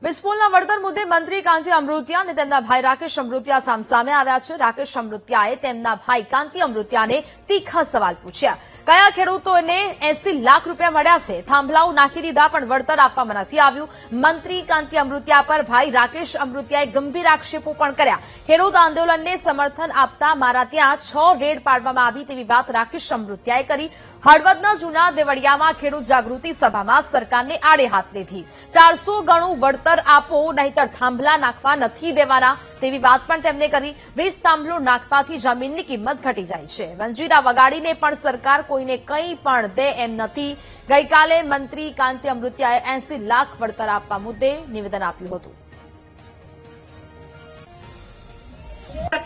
વિસ્પોલના વળતર મુદ્દે મંત્રી કાંતિ અમૃતિયા અને તેમના ભાઈ રાકેશ અમૃતિયા સામસામે આવ્યા છે। રાકેશ અમૃતિયાએ તેમના ભાઈ કાંતિ અમૃતિયાને તીખા સવાલ પૂછ્યા। કયા ખેડૂતોને 80 લાખ રૂપિયા મળ્યા છે? થાંભલાઓ નાખી દીધા પણ વળતર આપવામાં નથી આવ્યું। મંત્રી કાંતિ અમૃતિયા પર ભાઈ રાકેશ અમૃતિયાએ ગંભીર આક્ષેપો પણ કર્યા। ખેડૂત આંદોલનને સમર્થન આપતા મારા ત્યાં 6 રેડ પાડવામાં આવી તેવી વાત રાકેશ અમૃતિયાએ કરી। હળવદના જૂના દેવળિયામાં ખેડૂત જાગૃતિ સભામાં સરકારને આડે હાથ લીધી। 400 ગણું વળતર આપો નહીંતર થાંભલા નાખવા નથી દેવાના તેવી વાત પણ તેમણે કરી। વીજ થાંભલો નાખવાથી જમીનની કિંમત ઘટી જાય છે। વંજીરા વગાડીને પણ સરકાર કોઈને કંઈ પણ દે એમ નથી। ગઈકાલે મંત્રી કાંતિ અમૃતિયાએ 80 લાખ વળતર આપવા મુદ્દે નિવેદન આપ્યું હતું।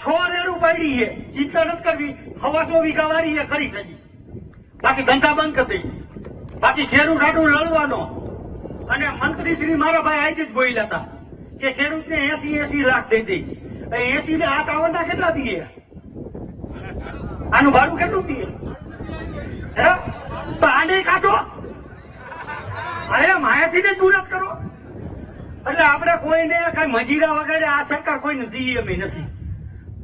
6 રેડ ઉપાડી છે, ચિંતા નથી કરવી। 100 વીઘા વાળી છે કરી શકી, બાકી ધંધા બંધ કરી દઈશ। બાકી ખેડૂત આટલું લડવાનો। અને મંત્રી શ્રી મારા ભાઈ આજે જ બોલ્યા હતા કે ખેડૂતને 80 લાખ દઈ દે। 80 ને આ ટાવરના કેટલા દઈએ? આનું ભાડું કેટલું દઈએ? હે તો આને કાઢો, અરે માયાથી ને દૂર જ કરો। એટલે આપણે કોઈને કઈ મજીરા વગેરે આ સરકાર કોઈને દઈએ અમે નથી।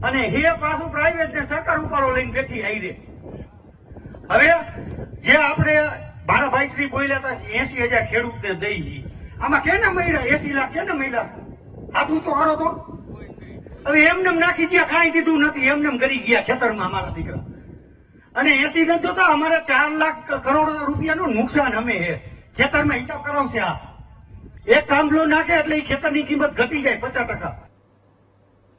અને હે પાછું પ્રાઇવેટ ને સરકાર ઉપાડો લઈને બેઠી આવી રે। હવે જે આપણે મારા ભાઈ શ્રી બોલ્યા હતા 80,000 ખેડૂતને દઈ, આમાં કેને મળ્યા 80 લાખ? કેને મળ્યા? હાથું તો કરો તો। હવે એમને નાખી ગયા, કાંઈ દીધું નથી, એમને કરી ગયા ખેતરમાં અમારા દીકરા। અને 80 નથી જોતા, અમારે 4 લાખ કરોડ રૂપિયાનું નુકસાન અમે ખેતરમાં હિસાબ કરાવશે। આ એક થાંભલો નાખે એટલે એ ખેતરની કિંમત ઘટી જાય 50%।